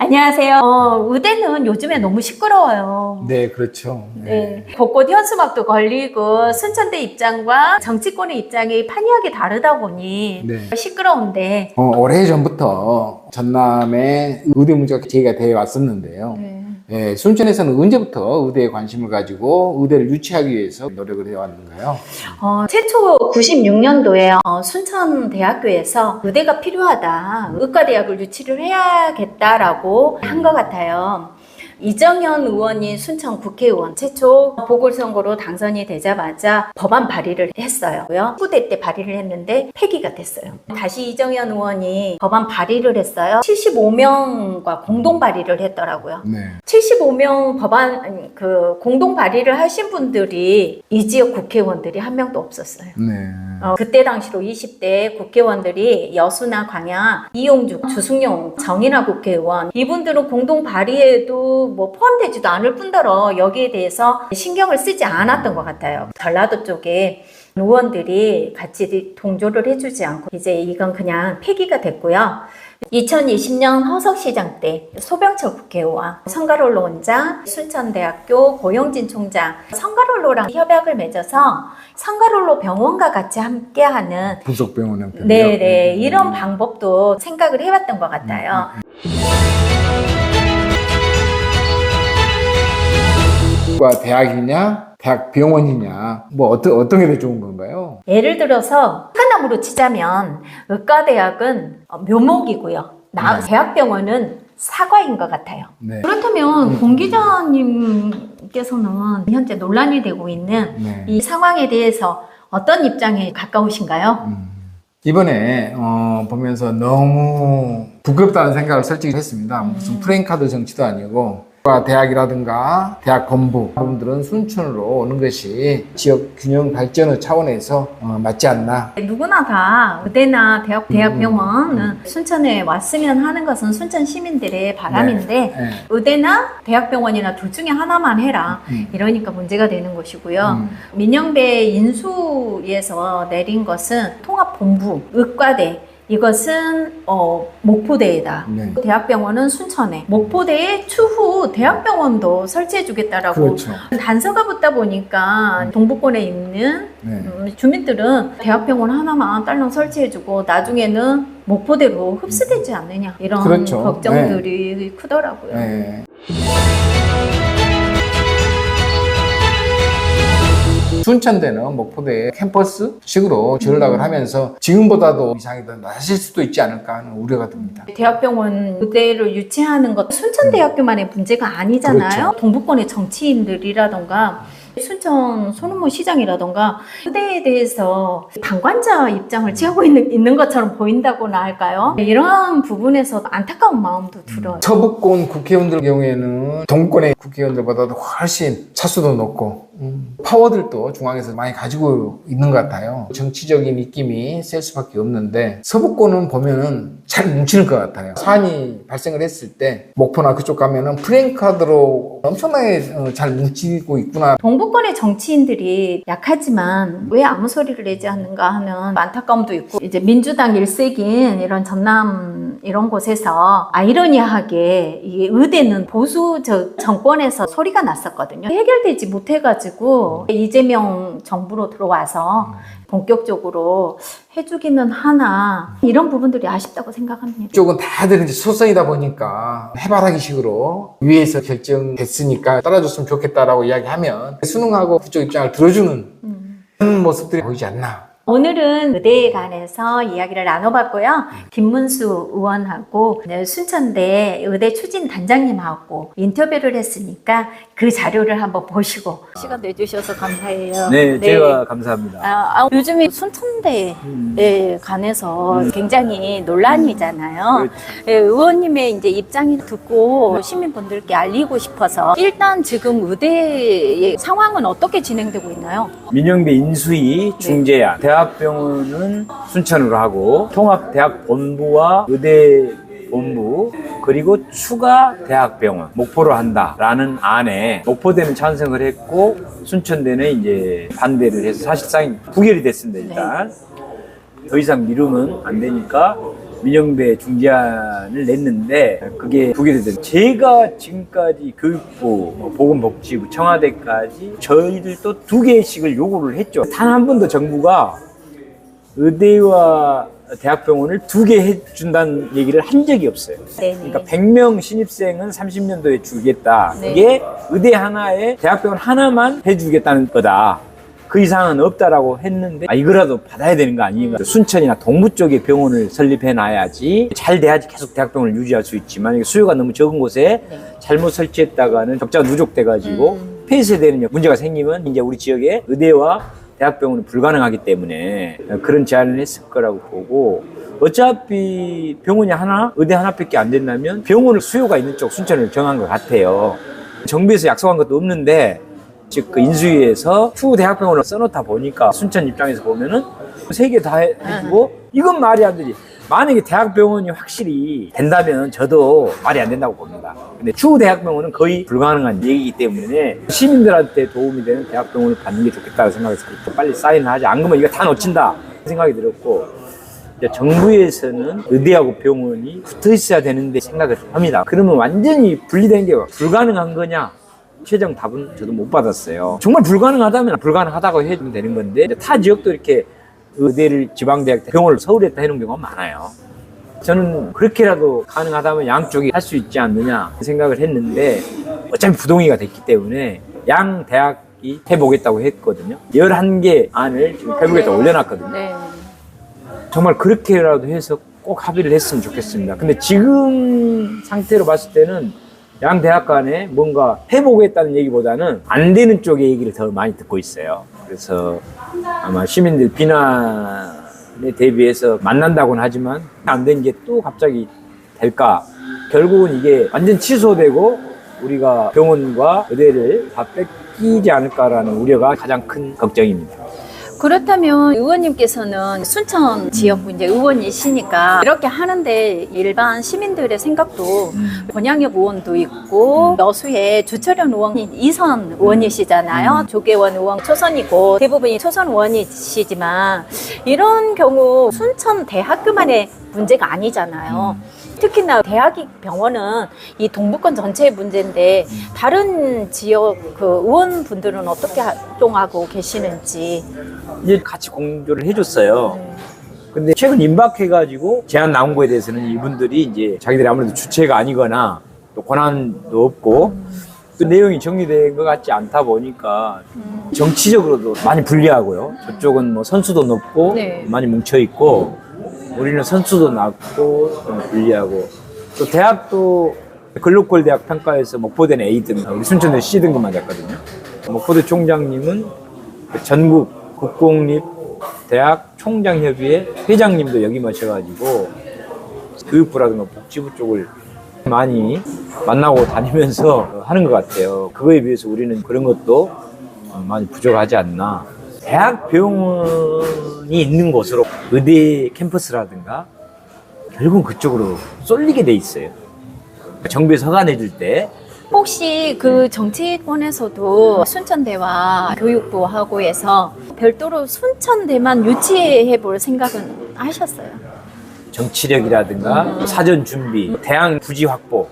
안녕하세요. 의대는 요즘에 너무 시끄러워요. 네, 그렇죠. 네. 곳곳 현수막도 걸리고 순천대 입장과 정치권의 입장이 판이하게 다르다 보니 네. 시끄러운데 오래전부터 전남에 의대 문제가 제기가 되어 왔었는데요. 네, 순천에서는 언제부터 의대에 관심을 가지고 의대를 유치하기 위해서 노력을 해왔는가요? 최초 96년도에 순천대학교에서 의대가 필요하다. 의과대학을 유치를 해야겠다라고 한 것 같아요. 이정현 의원이 순천 국회의원 최초 보궐선거로 당선이 되자마자 법안 발의를 했어요. 19대 때 발의를 했는데 폐기가 됐어요. 다시 이정현 의원이 법안 발의를 했어요. 75명과 공동 발의를 했더라고요. 네. 75명 법안 공동 발의를 하신 분들이 이 지역 국회의원들이 한 명도 없었어요. 네. 그때 당시로 20대 국회의원들이 여수나 광양, 이용주, 주승용, 정인아 국회의원 이분들은 공동 발의에도 뭐 포함되지도 않을 뿐더러 여기에 대해서 신경을 쓰지 않았던 것 같아요. 전라도 쪽에 의원들이 같이 동조를 해주지 않고 이제 이건 그냥 폐기가 됐고요. 2020년 허석시장 때 소병철 국회의원, 성가롤로 원장, 순천대학교 고영진 총장, 성가롤로랑 협약을 맺어서 성가롤로 병원과 같이 함께하는 부속병원 형태로요? 네네 이런 방법도 생각을 해봤던 것 같아요. 대학이냐, 대학병원이냐, 뭐 어떤 게 더 좋은 건가요? 예를 들어서 하나무로 치자면 의과대학은 묘목이고요. 대학병원은 사과인 것 같아요. 네. 그렇다면 공 기자님께서는 현재 논란이 되고 있는 네. 이 상황에 대해서 어떤 입장에 가까우신가요? 이번에 보면서 너무 부끄럽다는 생각을 솔직히 했습니다. 무슨 프랭카드 정치도 아니고 대학이라든가 대학 본부 부분들은 순천으로 오는 것이 지역 균형 발전의 차원에서 맞지 않나. 누구나 다 의대나 대학병원은 순천에 왔으면 하는 것은 순천 시민들의 바람인데 네. 의대나 대학병원이나 둘 중에 하나만 해라 이러니까 문제가 되는 것이고요. 민영배 인수에서 내린 것은 통합본부, 의과대 이것은 목포대에다. 네. 대학병원은 순천에. 목포대에 추후 대학병원도 설치해주겠다라고 그렇죠. 단서가 붙다 보니까 동부권에 있는 네. 주민들은 대학병원 하나만 딸랑 설치해주고 나중에는 목포대로 흡수되지 않느냐 이런 그렇죠. 걱정들이 크더라고요. 네. 순천대는 목포대 캠퍼스식으로 전락을 하면서 지금보다도 이상이 더 낮아질 수도 있지 않을까 하는 우려가 듭니다. 대학병원 의대를 유치하는 것 순천대학교만의 문제가 아니잖아요. 그렇죠. 동부권의 정치인들이라던가 순천 손은모 시장이라던가 의대에 대해서 방관자 입장을 취하고 있는 것처럼 보인다고나 할까요? 이러한 부분에서 안타까운 마음도 들어요. 서부권 국회의원들 경우에는 동권의 국회의원들보다도 훨씬 차수도 높고 파워들도 중앙에서 많이 가지고 있는 것 같아요. 정치적인 입김이 셀 수밖에 없는데 서부권은 보면은 잘 뭉치는 것 같아요. 사안이 발생을 했을 때 목포나 그쪽 가면은 프랭카드로 엄청나게 잘 뭉치고 있구나. 동부권의 정치인들이 약하지만 왜 아무 소리를 내지 않는가 하는 안타까움도 있고 이제 민주당 일색인 이런 전남 이런 곳에서 아이러니하게 이 의대는 보수 정권에서 소리가 났었거든요. 해결되지 못해가지고 이재명 정부로 들어와서 본격적으로 해주기는 하나 이런 부분들이 아쉽다고 생각합니다. 이쪽은 다들 이제 소선이다 보니까 해바라기식으로 위에서 결정됐으니까 따라줬으면 좋겠다라고 이야기하면 수능하고 그쪽 입장을 들어주는 그런 모습들이 보이지 않나. 오늘은 의대에 관해서 이야기를 나눠봤고요. 김문수 의원하고 순천대 의대 추진 단장님하고 인터뷰를 했으니까 그 자료를 한번 보시고 시간 내주셔서 감사해요. 네, 제가 감사합니다. 요즘에 순천대에 관해서 굉장히 논란이잖아요. 그렇죠. 예, 의원님의 이제 입장이 듣고 시민분들께 알리고 싶어서 일단 지금 의대의 상황은 어떻게 진행되고 있나요? 민영배 인수위 중재안 대학병원은 순천으로 하고 통합대학본부와 의대본부 그리고 추가 대학병원 목포로 한다라는 안에 목포대는 찬성을 했고 순천대는 이제 반대를 해서 사실상 부결이 됐습니다. 일단 더 이상 미루면 안 되니까 민영배 중재안을 냈는데 그게 부결이 제가 지금까지 교육부, 보건복지부, 청와대까지 저희들 또 2개씩을 요구를 했죠. 단 한 번도 정부가 의대와 대학병원을 2개 해준다는 얘기를 한 적이 없어요. 네네. 그러니까 100명 신입생은 30년도에 주겠다. 네. 그게 의대 하나에 대학병원 하나만 해주겠다는 거다. 그 이상은 없다라고 했는데 이거라도 받아야 되는 거 아니에요? 순천이나 동부 쪽에 병원을 설립해 놔야지 잘 돼야지 계속 대학병원을 유지할 수 있지만 수요가 너무 적은 곳에 네. 잘못 설치했다가는 적자가 누적돼 가지고 폐쇄되는 문제가 생기면 이제 우리 지역에 의대와 대학병원은 불가능하기 때문에 그런 제안을 했을 거라고 보고, 어차피 병원이 하나, 의대 하나밖에 안 된다면 병원을 수요가 있는 쪽 순천을 정한 것 같아요. 정부에서 약속한 것도 없는데 즉 그 인수위에서 추후 대학병원을 써놓다 보니까 순천 입장에서 보면은 3개 다 해주고 이건 말이 안 되지. 만약에 대학병원이 확실히 된다면 저도 말이 안 된다고 봅니다. 근데 추후 대학병원은 거의 불가능한 얘기이기 때문에 시민들한테 도움이 되는 대학병원을 받는 게 좋겠다고 생각해서 빨리 사인을 하지. 안 그러면 이거 다 놓친다 생각이 들었고, 이제 정부에서는 의대하고 병원이 붙어 있어야 되는데 생각을 합니다. 그러면 완전히 분리된 게 불가능한 거냐? 최종 답은 저도 못 받았어요. 정말 불가능하다면 불가능하다고 해주면 되는 건데, 타 지역도 이렇게 의대를 지방대학 병원을 서울에다 해놓은 경우가 많아요. 저는 그렇게라도 가능하다면 양쪽이 할 수 있지 않느냐 생각을 했는데, 어차피 부동의가 됐기 때문에 양 대학이 해보겠다고 했거든요. 11개 안을 지금 페북에다 올려놨거든요. 네. 정말 그렇게라도 해서 꼭 합의를 했으면 좋겠습니다. 근데 지금 상태로 봤을 때는 양 대학 간에 뭔가 해보겠다는 얘기보다는 안 되는 쪽의 얘기를 더 많이 듣고 있어요. 그래서 아마 시민들 비난에 대비해서 만난다고는 하지만 안 된 게 또 갑자기 될까? 결국은 이게 완전 취소되고 우리가 병원과 의대를 다 뺏기지 않을까라는 우려가 가장 큰 걱정입니다. 그렇다면 의원님께서는 순천 지역구 이제 의원이시니까 이렇게 하는데 일반 시민들의 생각도 권양엽 의원도 있고 여수의 주철현 의원이 2선 의원이시잖아요. 조계원 의원 초선이고 대부분이 초선 의원이시지만 이런 경우 순천 대학교만의 문제가 아니잖아요. 특히나 대학이 병원은 이 동부권 전체의 문제인데 다른 지역 그 의원분들은 어떻게 활동하고 계시는지. 이제 같이 공조를 해줬어요. 근데 최근 임박해가지고 제안 나온 거에 대해서는 이분들이 이제 자기들이 아무래도 주체가 아니거나 또 권한도 없고 또 내용이 정리된 것 같지 않다 보니까 정치적으로도 많이 불리하고요. 저쪽은 뭐 선수도 높고 네. 많이 뭉쳐있고 우리는 선수도 낮고 좀 불리하고, 또 대학도 글로컬 대학 평가에서 목포대는 A등, 우리 순천대 C등급 맞았거든요. 목포대 총장님은 전국 국공립 대학 총장협의회 회장님도 역임하셔가지고 교육부라든가 복지부 쪽을 많이 만나고 다니면서 하는 것 같아요. 그거에 비해서 우리는 그런 것도 많이 부족하지 않나. 대학병원이 있는 곳으로 의대 캠퍼스라든가 결국은 그쪽으로 쏠리게 돼 있어요. 정부에서 허가내 줄 때. 혹시 그 정치권에서도 순천대와 교육부하고 해서 별도로 순천대만 유치해 볼 생각은 하셨어요? 정치력이라든가 사전 준비, 대학 부지 확보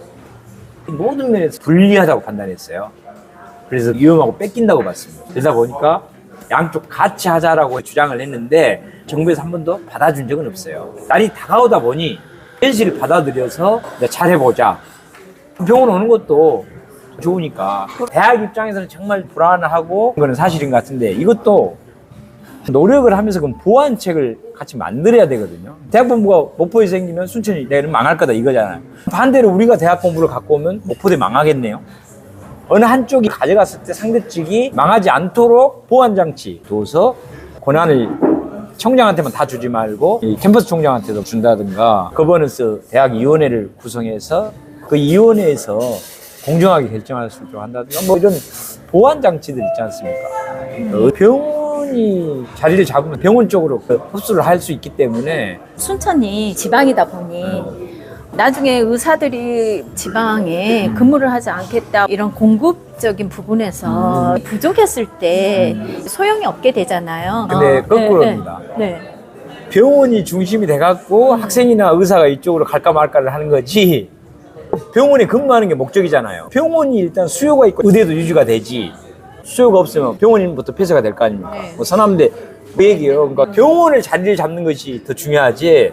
모든 면에서 불리하다고 판단했어요. 그래서 위험하고 뺏긴다고 봤습니다. 그러다 보니까 양쪽 같이 하자라고 주장을 했는데 정부에서 한 번도 받아준 적은 없어요. 날이 다가오다 보니 현실을 받아들여서 잘해보자. 병원 오는 것도 좋으니까. 대학 입장에서는 정말 불안하고 그건 사실인 것 같은데 이것도 노력을 하면서 그 보완책을 같이 만들어야 되거든요. 대학본부가 목포에 생기면 순천이 내는 망할 거다 이거잖아요. 반대로 우리가 대학본부를 갖고 오면 목포대 망하겠네요. 어느 한쪽이 가져갔을 때 상대 측이 망하지 않도록 보완장치 둬서 권한을 총장한테만 다 주지 말고 이 캠퍼스 총장한테도 준다든가 거버넌스 대학위원회를 구성해서 그 위원회에서 공정하게 결정할 수 있도록 한다든가 뭐 이런 보완장치들 있지 않습니까? 병원이 자리를 잡으면 병원 쪽으로 흡수를 할 수 있기 때문에 순천이 지방이다 보니 나중에 의사들이 지방에 근무를 하지 않겠다 이런 공급적인 부분에서 부족했을 때 소용이 없게 되잖아요. 근데 거꾸로입니다. 네. 병원이 중심이 돼갖고 학생이나 의사가 이쪽으로 갈까 말까를 하는 거지. 병원에 근무하는 게 목적이잖아요. 병원이 일단 수요가 있고 의대도 유지가 되지. 수요가 없으면 병원부터 폐쇄가 될 거 아닙니까? 네. 뭐 서남대 그 얘기예요. 그러니까 병원을 자리를 잡는 것이 더 중요하지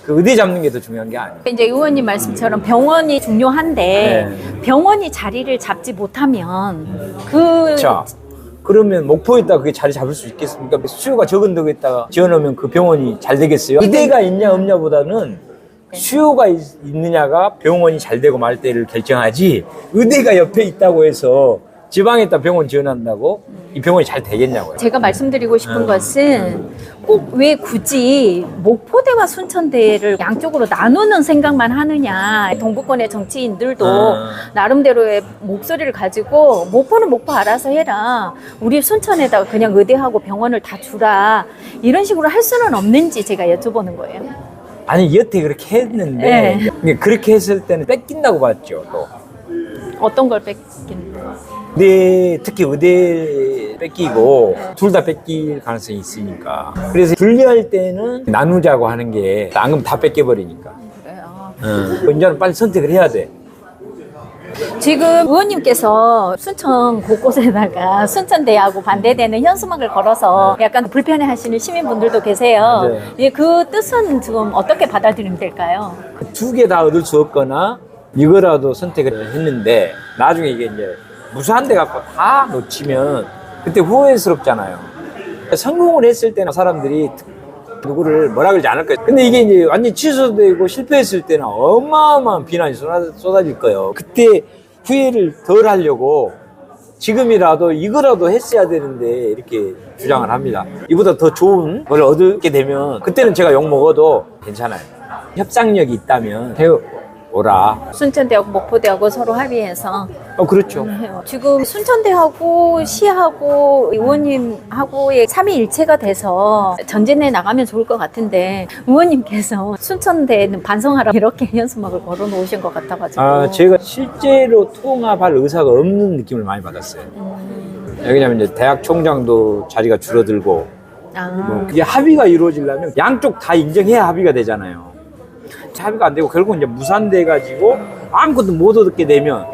그 의대 잡는 게 더 중요한 게 아니에요. 이제 의원님 말씀처럼 병원이 중요한데 네. 병원이 자리를 잡지 못하면 그 자, 그러면 목포에다 그게 자리 잡을 수 있겠습니까? 수요가 적은 데에다가 지어놓으면 그 병원이 잘 되겠어요? 의대가 있냐 없냐보다는 수요가 있느냐가 병원이 잘 되고 말 때를 결정하지 의대가 옆에 있다고 해서 지방에다 병원 지어낸다고 이 병원이 잘 되겠냐고요. 제가 말씀드리고 싶은 것은 꼭 왜 굳이 목포대와 순천대를 양쪽으로 나누는 생각만 하느냐. 동부권의 정치인들도 나름대로의 목소리를 가지고 목포는 목포 알아서 해라. 우리 순천에다가 그냥 의대하고 병원을 다 주라. 이런 식으로 할 수는 없는지 제가 여쭤보는 거예요. 아니 여태 그렇게 했는데 그렇게 했을 때는 뺏긴다고 봤죠. 또 어떤 걸 뺏긴다? 네, 특히 의대 뺏기고 둘 다 뺏길 가능성이 있으니까 그래서 분리할 때는 나누자고 하는 게 안 그러면 다 뺏겨버리니까 그래요. 이제는 빨리 선택을 해야 돼. 지금 의원님께서 순천 곳곳에다가 순천대하고 반대되는 현수막을 걸어서 약간 불편해 하시는 시민분들도 계세요. 네. 예, 그 뜻은 지금 어떻게 받아들이면 될까요? 두 개 다 얻을 수 없거나 이거라도 선택을 했는데 나중에 이게 이제 무수한 데 갖고 다 놓치면 그때 후회스럽잖아요. 성공을 했을 때는 사람들이 누구를 뭐라 그러지 않을 거예요. 근데 이게 이제 완전히 취소되고 실패했을 때는 어마어마한 비난이 쏟아질 거예요. 그때 후회를 덜 하려고 지금이라도 이거라도 했어야 되는데 이렇게 주장을 합니다. 이보다 더 좋은 걸 얻게 되면 그때는 제가 욕 먹어도 괜찮아요. 협상력이 있다면 해오라. 순천대하고 목포대하고 서로 합의해서 그렇죠. 해요. 지금 순천대하고 시하고 의원님하고의 삼위일체가 돼서 전진해 나가면 좋을 것 같은데 의원님께서 순천대는 반성하라 이렇게 현수막을 걸어 놓으신 것 같아가지고 제가 실제로 통합할 의사가 없는 느낌을 많이 받았어요. 왜냐면 이제 대학 총장도 자리가 줄어들고 뭐 이게 합의가 이루어지려면 양쪽 다 인정해야 합의가 되잖아요. 합의가 안 되고 결국 이제 무산돼 가지고 아무것도 못 얻게 되면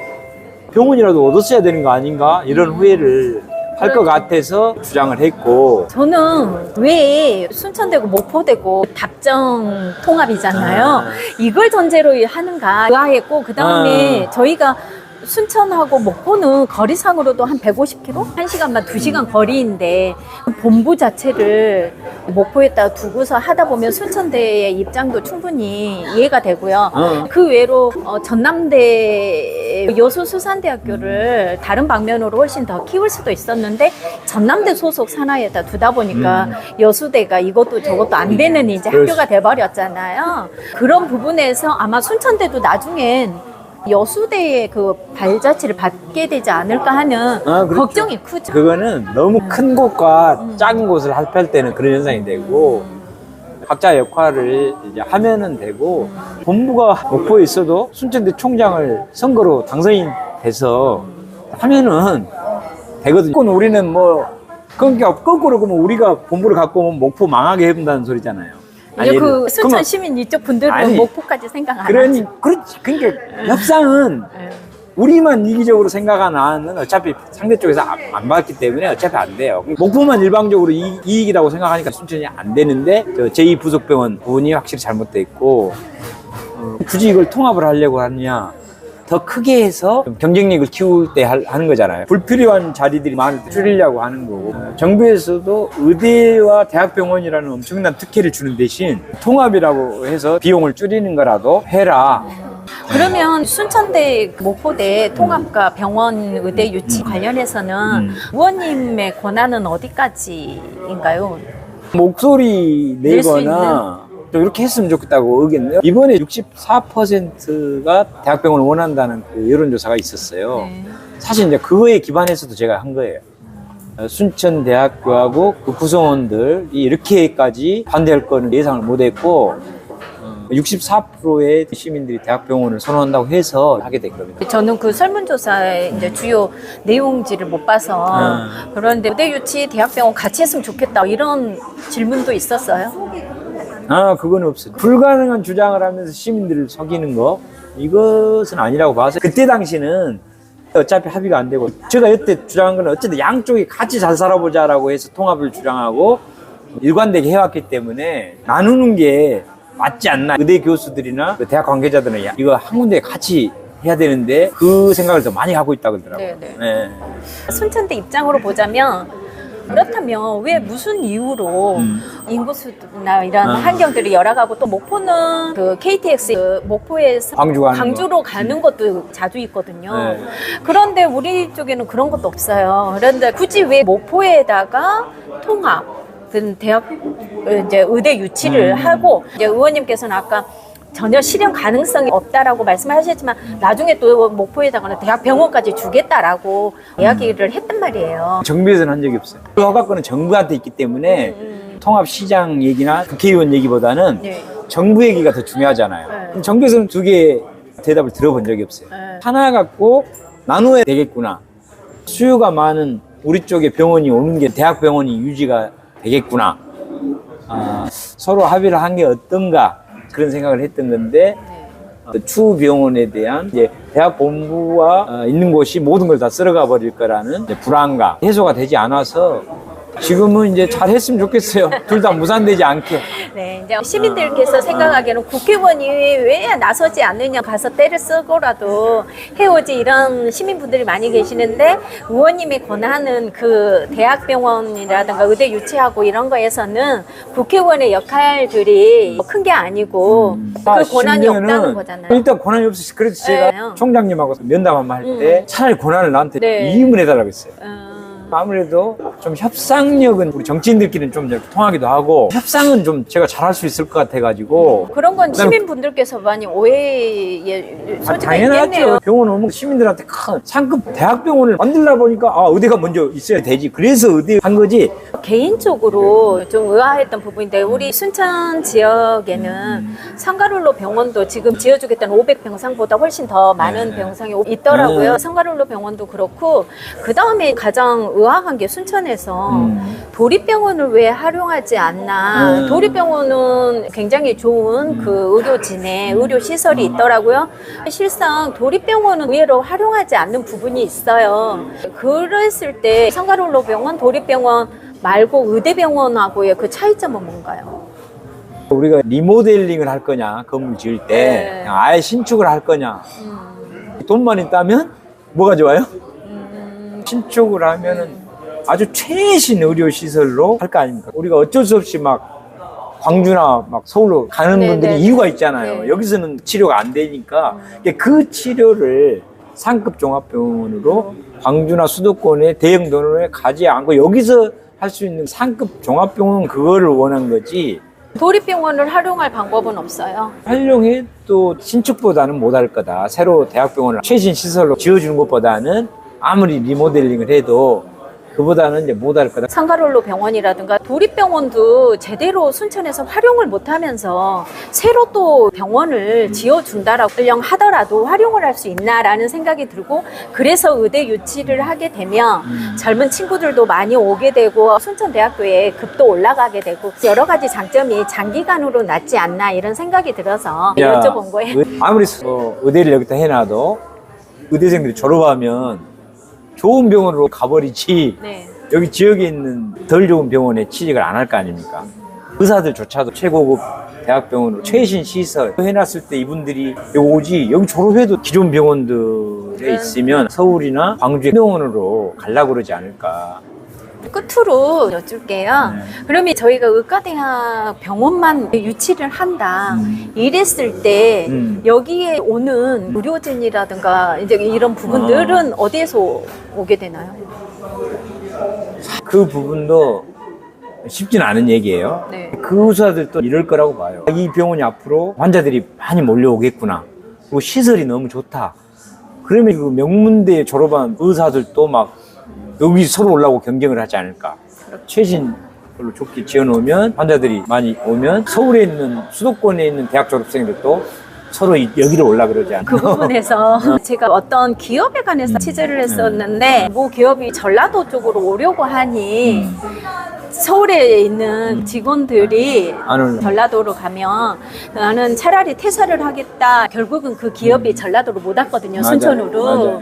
병원이라도 얻었어야 되는 거 아닌가 이런 후회를 할 것 같아서 주장을 했고 저는 왜 순천대고 목포대고 답정 통합이잖아요. 이걸 전제로 하는가 의아했고 그 다음에 저희가 순천하고 목포는 거리상으로도 한 150km? 1시간만 2시간 거리인데 본부 자체를 목포에다 두고서 하다 보면 순천대의 입장도 충분히 이해가 되고요. 그 외로 전남대 여수수산대학교를 다른 방면으로 훨씬 더 키울 수도 있었는데 전남대 소속 산하에다 두다 보니까 여수대가 이것도 저것도 안 되는 이제 학교가 돼버렸잖아요. 그런 부분에서 아마 순천대도 나중엔 여수대의 그 발자취를 받게 되지 않을까 하는 그렇죠. 걱정이 크죠. 그거는 너무 큰 곳과 작은 곳을 합할 때는 그런 현상이 되고 각자의 역할을 이제 하면은 되고 본부가 목포에 있어도 순천대 총장을 선거로 당선이 돼서 하면은 되거든요. 우리는 뭐 그러니까 거꾸로 그러면 우리가 본부를 갖고 오면 목포 망하게 해본다는 소리잖아요. 이제 그 순천 시민 이쪽 분들은 목포까지 생각 안 하지. 그러니까 협상은 우리만 이기적으로 생각 안 하면 어차피 상대 쪽에서 안 받기 때문에 어차피 안 돼요. 목포만 일방적으로 이익이라고 생각하니까 순천이 안 되는데 제2부속병원 부분이 확실히 잘못돼 있고 굳이 이걸 통합을 하려고 하느냐 더 크게 해서 경쟁력을 키울 때 하는 거잖아요. 불필요한 자리들이 많을 때 줄이려고 하는 거고 정부에서도 의대와 대학병원이라는 엄청난 특혜를 주는 대신 통합이라고 해서 비용을 줄이는 거라도 해라. 그러면 순천대, 목포대 통합과 병원 의대 유치 관련해서는 의원님의 권한은 어디까지인가요? 목소리 낼 수 내거나 좀 이렇게 했으면 좋겠다고 의견. 이번에 64%가 대학병원을 원한다는 그 여론조사가 있었어요. 네. 사실 이제 그거에 기반해서도 제가 한 거예요. 순천대학교하고 그 구성원들이 이렇게까지 반대할 거는 예상을 못했고 64%의 시민들이 대학병원을 선호한다고 해서 하게 된 겁니다. 저는 그 설문조사의 이제 주요 내용지를 못 봐서 그런데 의대 유치 대학병원 같이 했으면 좋겠다 이런 질문도 있었어요. 그건 없어요. 불가능한 주장을 하면서 시민들을 속이는 거, 이것은 아니라고 봐서 그때 당시는 어차피 합의가 안 되고, 제가 이때 주장한 건 어쨌든 양쪽이 같이 잘 살아보자라고 해서 통합을 주장하고 일관되게 해왔기 때문에 나누는 게 맞지 않나. 의대 교수들이나 그 대학 관계자들은 야, 이거 한 군데 같이 해야 되는데 그 생각을 더 많이 하고 있다고 그러더라고요. 네네. 네. 순천대 입장으로 보자면 그렇다면 왜 무슨 이유로 인구수나 이런 환경들이 열악하고 또 목포는 그 KTX 그 목포에서 광주로 가는 것도 자주 있거든요. 네. 그런데 우리 쪽에는 그런 것도 없어요. 그런데 굳이 왜 목포에다가 통합 대학 이제 의대 유치를 하고 이제 의원님께서는 아까 전혀 실현 가능성이 없다라고 말씀하셨지만 나중에 또 목포에다가는 대학병원까지 주겠다라고 이야기를 했단 말이에요. 정부에서는 한 적이 없어요. 그 허가권은 정부한테 있기 때문에 통합시장 얘기나 국회의원 얘기보다는 네. 정부 얘기가 더 중요하잖아요. 네. 정부에서는 두 개의 대답을 들어본 적이 없어요. 네. 하나 갖고 나눠야 되겠구나. 수요가 많은 우리 쪽에 병원이 오는 게 대학병원이 유지가 되겠구나. 서로 합의를 한 게 어떤가 그런 생각을 했던 건데 추후 병원에 대한 이제 대학 본부와 있는 곳이 모든 걸 다 쓸어가 버릴 거라는 이제 불안감 해소가 되지 않아서 지금은 이제 잘 했으면 좋겠어요. 둘 다 무산되지 않게. 네, 이제 시민들께서 생각하기에는 국회의원이 왜 나서지 않느냐, 가서 때를 쓰고라도 해오지, 이런 시민분들이 많이 계시는데 의원님이 권하는 그 대학병원이라든가 의대 유치하고 이런 거에서는 국회의원의 역할들이 큰 게 아니고 그 권한이 없다는 거잖아요. 일단 권한이 없어서 그래서 제가 네. 총장님하고 면담 한번 할 때 차라리 권한을 나한테 네. 이임을 해달라고 했어요. 아무래도 좀 협상력은 우리 정치인들끼리는 좀 이렇게 통하기도 하고 협상은 좀 제가 잘할 수 있을 것 같아가지고 그런 건 시민분들께서 많이 오해의 소지가 당연하죠. 있겠네요. 병원 오면 시민들한테 큰 상급 대학병원을 만들다 보니까 의대가 먼저 있어야 되지. 그래서 의대 한 거지. 개인적으로 좀 의아했던 부분인데 우리 순천 지역에는 성가룰로 병원도 지금 지어주겠다는 500병상보다 훨씬 더 많은 병상이 있더라고요. 성가룰로 병원도 그렇고 그 다음에 가장 의아한 게 순천에서 도립병원을 왜 활용하지 않나. 도립병원은 굉장히 좋은 그 의료진의 의료시설이 있더라고요. 실상 도립병원은 의외로 활용하지 않는 부분이 있어요. 그랬을 때 성가룰로 병원, 도립병원 말고 의대병원하고의 그 차이점은 뭔가요? 우리가 리모델링을 할 거냐, 건물 지을 때 네. 그냥 아예 신축을 할 거냐. 돈만 있다면 뭐가 좋아요? 신축을 하면은 아주 최신 의료시설로 할 거 아닙니까? 우리가 어쩔 수 없이 막 광주나 막 서울로 가는 네, 분들이 네, 이유가 네. 있잖아요. 네. 여기서는 치료가 안 되니까 그 치료를 상급 종합병원으로 광주나 수도권의 대형 병원에 가지 않고 여기서 할 수 있는 상급 종합병원 그거를 원한 거지. 도립병원을 활용할 방법은 없어요. 활용해도 신축보다는 못할 거다. 새로 대학병원을 최신 시설로 지어주는 것보다는 아무리 리모델링을 해도 그보다는 이제 못할 거다. 성가룰로 병원이라든가 도립병원도 제대로 순천에서 활용을 못하면서 새로 또 병원을 지어준다라고 하더라도 활용을 할 수 있나라는 생각이 들고 그래서 의대 유치를 하게 되면 젊은 친구들도 많이 오게 되고 순천대학교에 급도 올라가게 되고 여러 가지 장점이 장기간으로 낫지 않나 이런 생각이 들어서 여쭤본 거예요. 아무리 의대를 여기다 해놔도 의대생들이 졸업하면 좋은 병원으로 가버리지 네. 여기 지역에 있는 덜 좋은 병원에 취직을 안 할 거 아닙니까? 의사들조차도 최고급 대학병원으로 최신 시설 해놨을 때 이분들이 여기 오지. 여기 졸업해도 기존 병원들에 있으면 서울이나 광주의 병원으로 가려고 그러지 않을까. 끝으로 여쭐게요. 그러면 저희가 의과대학 병원만 유치를 한다. 이랬을 때 여기에 오는 의료진이라든가 이제 이런 부분들은 어디에서 오게 되나요? 그 부분도 쉽진 않은 얘기예요. 네. 그 의사들도 이럴 거라고 봐요. 이 병원이 앞으로 환자들이 많이 몰려오겠구나. 그리고 시설이 너무 좋다. 그러면 그 명문대에 졸업한 의사들도 막 여기 서로 올라오고 경쟁을 하지 않을까. 최신 걸로 좋게 지어놓으면 환자들이 많이 오면 서울에 있는 수도권에 있는 대학 졸업생들도 서로 여기로 올라 그러지 않나. 그 부분에서 제가 어떤 기업에 관해서 취재를 했었는데 뭐 기업이 전라도 쪽으로 오려고 하니 서울에 있는 직원들이 안 올라. 전라도로 가면 나는 차라리 퇴사를 하겠다. 결국은 그 기업이 전라도로 못 왔거든요. 맞아요. 순천으로.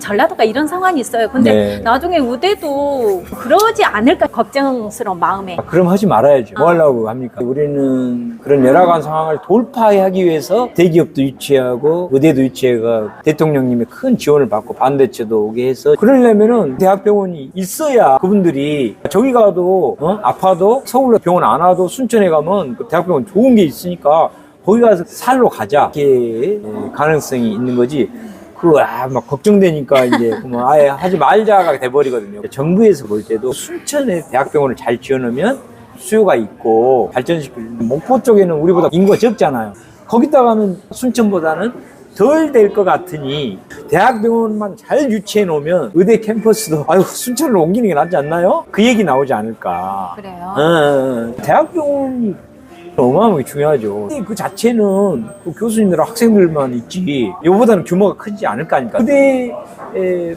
전라도가 이런 상황이 있어요. 근데 네. 나중에 의대도 그러지 않을까 걱정스러운 마음에. 그럼 하지 말아야죠. 뭐 하려고 합니까? 우리는 그런 열악한 상황을 돌파하기 위해서 대기업도 유치하고 의대도 유치해가 대통령님의 큰 지원을 받고 반대체도 오게 해서 그러려면은 대학병원이 있어야 그분들이 저기 가도 아파도 서울로 병원 안 와도 순천에 가면 그 대학병원 좋은 게 있으니까 거기 가서 살러 가자. 이게 가능성이 있는 거지. 막 걱정되니까 이제 뭐 아예 하지 말자가 돼버리거든요. 정부에서 볼 때도 순천에 대학병원을 잘 지어놓으면 수요가 있고 발전시킬 목포 쪽에는 우리보다 인구가 적잖아요. 거기다가는 순천보다는 덜 될 것 같으니 대학병원만 잘 유치해 놓으면 의대 캠퍼스도 아유 순천으로 옮기는 게 낫지 않나요? 그 얘기 나오지 않을까. 그래요. 대학병원이 어마어마하게 중요하죠. 그 자체는 그 교수님들 학생들만 있지 이거보다는 규모가 크지 않을 거 아닙니까? 의대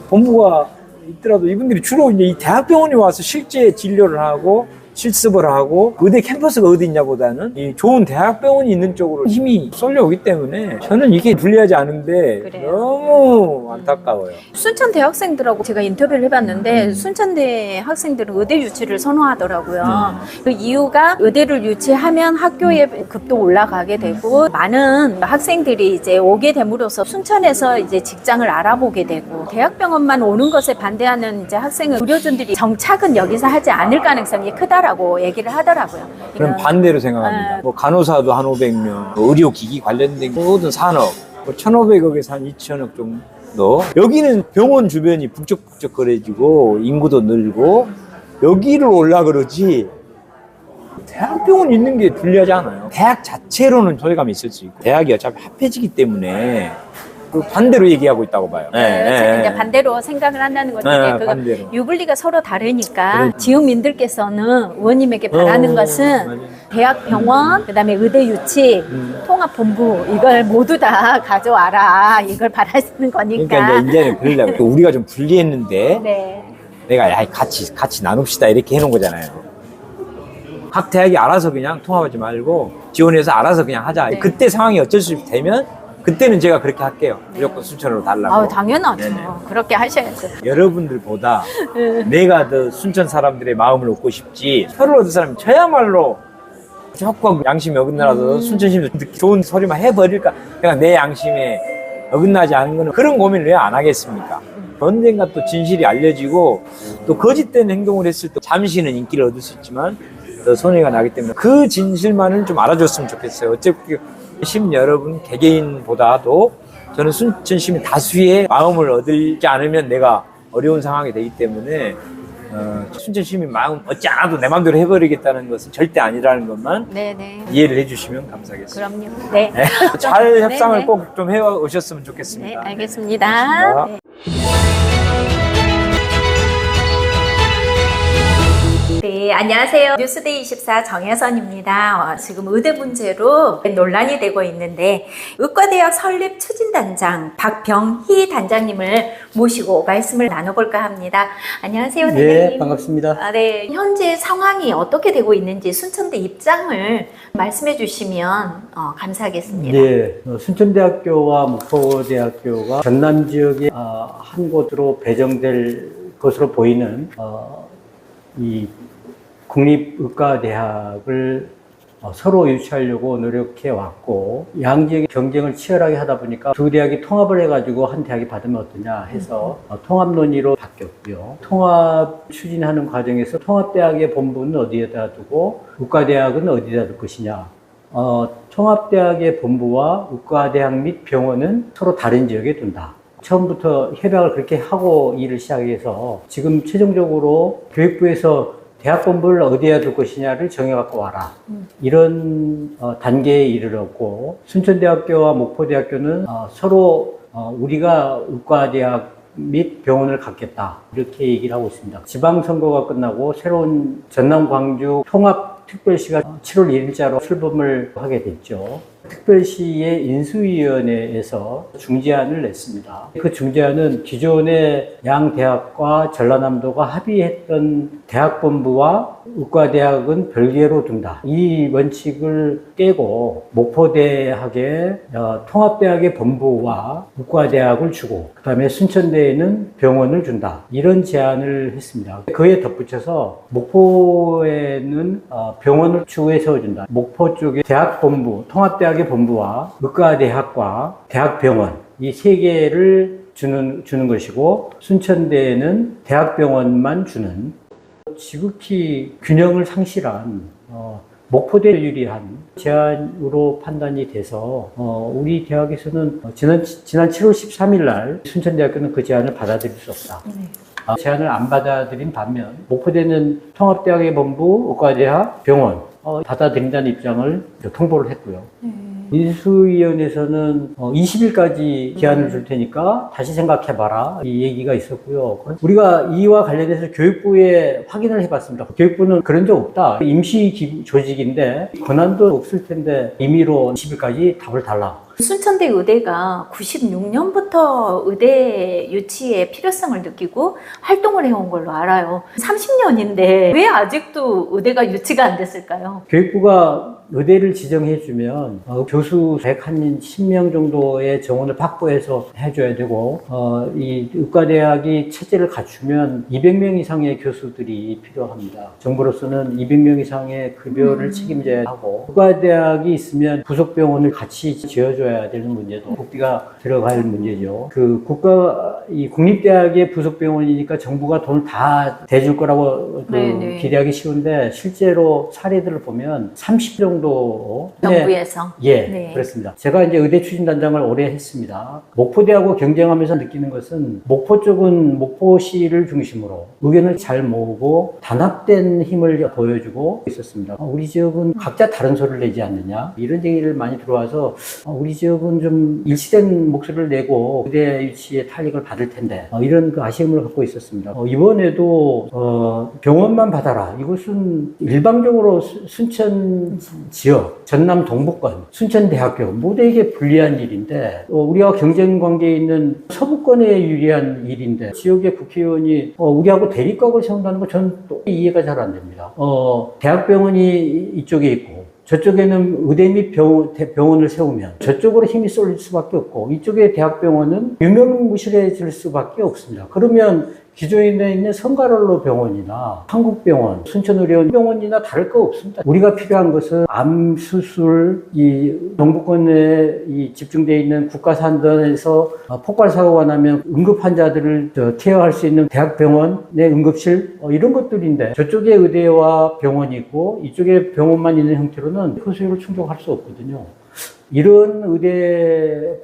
본부가 있더라도 이분들이 주로 이제 이 대학병원에 와서 실제 진료를 하고 실습을 하고 의대 캠퍼스가 어디 있냐보다는 이 좋은 대학병원이 있는 쪽으로 힘이 쏠려오기 때문에 저는 이게 불리하지 않은데 그래요. 너무 안타까워요. 순천 대학생들하고 제가 인터뷰를 해봤는데 순천대 학생들은 의대 유치를 선호하더라고요. 그 이유가 의대를 유치하면 학교의 급도 올라가게 되고 많은 학생들이 이제 오게 됨으로써 순천에서 이제 직장을 알아보게 되고 대학병원만 오는 것에 반대하는 이제 학생은 의료진들이 정착은 여기서 하지 않을 가능성이 크다라고 얘기를 하더라고요. 그럼 이런- 반대로 생각합니다. 뭐 간호사도 한 500명, 의료기기 관련된 모든 산업, 뭐 1,500억에서 한 2천억 정도. 여기는 병원 주변이 북적북적거려지고 인구도 늘고 여기를 올라 그러지 대학병원 있는 게 불리하지 않아요. 대학 자체로는 소외감이 있을 수 있고 대학이 어차피 합해지기 때문에 그 반대로 얘기하고 있다고 봐요. 제가 이제 반대로 생각을 한다는 건데 그거 반대로. 유불리가 서로 다르니까 그렇죠. 지역민들께서는 의원님에게 바라는 것은 맞아요. 대학병원, 그다음에 의대 유치, 통합본부 이걸 모두 다 가져와라 이걸 바라시는 거니까. 그러니까 이제는 그러려고 우리가 좀 불리했는데 네. 내가 야 같이 나눕시다 이렇게 해놓은 거잖아요. 각 대학이 알아서 그냥 통합하지 말고 지원해서 알아서 그냥 하자. 네. 그때 상황이 어쩔 수 없이 되면 그때는 제가 그렇게 할게요. 무조건 순천으로 달라고. 아우 당연하죠. 네네. 그렇게 하셔야죠. 여러분들보다 내가 더 순천 사람들의 마음을 얻고 싶지 표를 얻은 사람이 저야말로 조금 양심이 어긋나라도 순천 시민들 좋은 소리만 해버릴까. 그냥 내 양심에 어긋나지 않은 거는 그런 고민을 왜 안 하겠습니까? 언젠가 또 진실이 알려지고 또 거짓된 행동을 했을 때 잠시는 인기를 얻을 수 있지만 더 손해가 나기 때문에 그 진실만은 좀 알아줬으면 좋겠어요. 어차피 시민 여러분 개개인보다도 저는 순천 시민 다수의 마음을 얻지 않으면 내가 어려운 상황이 되기 때문에 순천 시민 마음 얻지 않아도 내 마음대로 해버리겠다는 것은 절대 아니라는 것만 네네. 이해를 해주시면 감사하겠습니다. 그럼요. 네. 잘 협상을 네, 네. 꼭 좀 해오셨으면 네, 좋겠습니다. 알겠습니다. 네. 네, 안녕하세요. 뉴스데이 24 정혜선입니다. 지금 의대 문제로 논란이 되고 있는데 의과대학 설립 추진단장 박병희 단장님을 모시고 말씀을 나눠볼까 합니다. 안녕하세요, 네, 단장님. 반갑습니다. 네, 현재 상황이 어떻게 되고 있는지 순천대 입장을 말씀해 주시면 감사하겠습니다. 예, 순천대학교와 목포대학교가 전남 지역의 한 곳으로 배정될 것으로 보이는 이 국립의과대학을 서로 유치하려고 노력해 왔고 양 지역의 경쟁을 치열하게 하다 보니까 두 대학이 통합을 해가지고 한 대학이 받으면 어떠냐 해서 통합 논의로 바뀌었고요. 통합 추진하는 과정에서 통합대학의 본부는 어디에다 두고 의과대학은 어디다 둘 것이냐. 통합대학의 본부와 의과대학 및 병원은 서로 다른 지역에 둔다. 처음부터 협약을 그렇게 하고 일을 시작해서 지금 최종적으로 교육부에서 대학 본부를 어디에 둘 것이냐를 정해갖고 와라. 이런 단계에 이르렀고 순천대학교와 목포대학교는 서로 우리가 의과대학 및 병원을 갖겠다. 이렇게 얘기를 하고 있습니다. 지방선거가 끝나고 새로운 전남 광주 통합특별시가 7월 1일자로 출범을 하게 됐죠. 특별시의 인수위원회에서 중재안을 냈습니다. 그 중재안은 기존의 양 대학과 전라남도가 합의했던 대학본부와 의과대학은 별개로 둔다. 이 원칙을 깨고 목포대학의 통합대학의 본부와 의과대학을 주고 그다음에 순천대에는 병원을 준다. 이런 제안을 했습니다. 그에 덧붙여서 목포에는 병원을 추후에 세워준다. 목포 쪽에 대학본부, 통합대학의 본부와 의과대학과 대학병원 이 세 개를 주는 것이고 순천대에는 대학병원만 주는 지극히 균형을 상실한 목포대 유리한 제안으로 판단이 돼서 우리 대학에서는 지난 7월 13일 날 순천대학교는 그 제안을 받아들일 수 없다. 제안을 안 받아들인 반면 목포대는 통합대학의 본부, 의과대학, 병원 받아들인다는 입장을 통보를 했고요. 인수위원회에서는 20일까지 기한을 줄 테니까 다시 생각해봐라 이 얘기가 있었고요. 우리가 이와 관련해서 교육부에 확인을 해봤습니다. 교육부는 그런 적 없다. 임시 조직인데 권한도 없을 텐데 임의로 20일까지 답을 달라. 순천대 의대가 96년부터 의대 유치의 필요성을 느끼고 활동을 해온 걸로 알아요. 30년인데 왜 아직도 의대가 유치가 안 됐을까요? 교육부가 의대를 지정해주면 교수 110명 정도의 정원을 확보해서 해줘야 되고 이 의과대학이 체제를 갖추면 200명 이상의 교수들이 필요합니다. 정부로서는 200명 이상의 급여를 책임져야 하고 의과대학이 있으면 부속병원을 같이 지어줘야 되는 문제도 국비가 들어갈 문제죠. 이 국립대학의 부속병원이니까 정부가 돈을 다 대줄 거라고 기대하기 쉬운데 실제로 사례들을 보면 30 정도 정부에서 그렇습니다. 제가 이제 의대 추진단장을 오래 했습니다. 목포대하고 경쟁하면서 느끼는 것은 목포 쪽은 목포시를 중심으로 의견을 잘 모으고 단합된 힘을 보여주고 있었습니다. 우리 지역은 각자 다른 소리를 내지 않느냐 이런 얘기를 많이 들어와서 우리 지역은 좀 일치된 목소리를 내고 의대 유치의 탄력을 받을 텐데 이런 그 아쉬움을 갖고 있었습니다. 이번에도 병원만 받아라. 이것은 일방적으로 순천 지역, 전남 동북권, 순천대학교 모두에게 불리한 일인데 우리와 경쟁 관계에 있는 서부권에 유리한 일인데 지역의 국회의원이 우리하고 대립각을 세운다는 거 저는 또 이해가 잘 안 됩니다. 대학병원이 이쪽에 있고 저쪽에는 의대 및 병원을 세우면 저쪽으로 힘이 쏠릴 수밖에 없고 이쪽에 대학병원은 유명무실해질 수밖에 없습니다. 그러면 기존에 있는 성가롤로 병원이나 한국병원, 순천의료병원이나 다를 거 없습니다. 우리가 필요한 것은 암 수술, 이 동북권에 집중되어 있는 국가산단에서 폭발사고가 나면 응급 환자들을 케어할 수 있는 대학병원의 응급실 이런 것들인데 저쪽에 의대와 병원이 있고 이쪽에 병원만 있는 형태로는 효소율을 충족할 수 없거든요. 이런 의대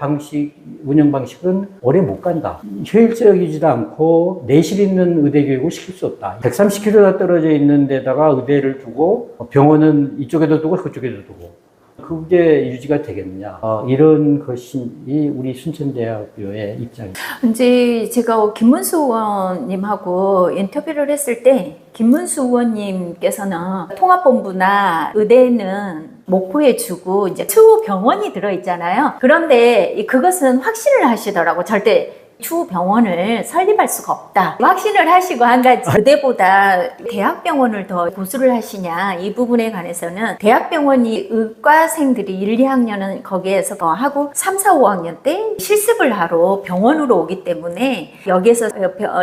운영 방식은 오래 못 간다. 효율적이지도 않고 내실 있는 의대 교육을 시킬 수 없다. 130km 떨어져 있는 데다가 의대를 두고 병원은 이쪽에도 두고 그쪽에도 두고 그게 유지가 되겠느냐. 이런 것이 우리 순천대학교의 입장입니다. 이제 제가 김문수 의원님하고 인터뷰를 했을 때 김문수 의원님께서는 통합본부나 의대는 목포에 주고 이제 추후 병원이 들어있잖아요. 그런데 그것은 확신을 하시더라고. 절대 추후 병원을 설립할 수가 없다. 확신을 하시고 한 가지 의대보다 대학병원을 더 고수를 하시냐 이 부분에 관해서는 대학병원이 의과생들이 1, 2학년은 거기에서 더 하고 3, 4, 5학년 때 실습을 하러 병원으로 오기 때문에 여기에서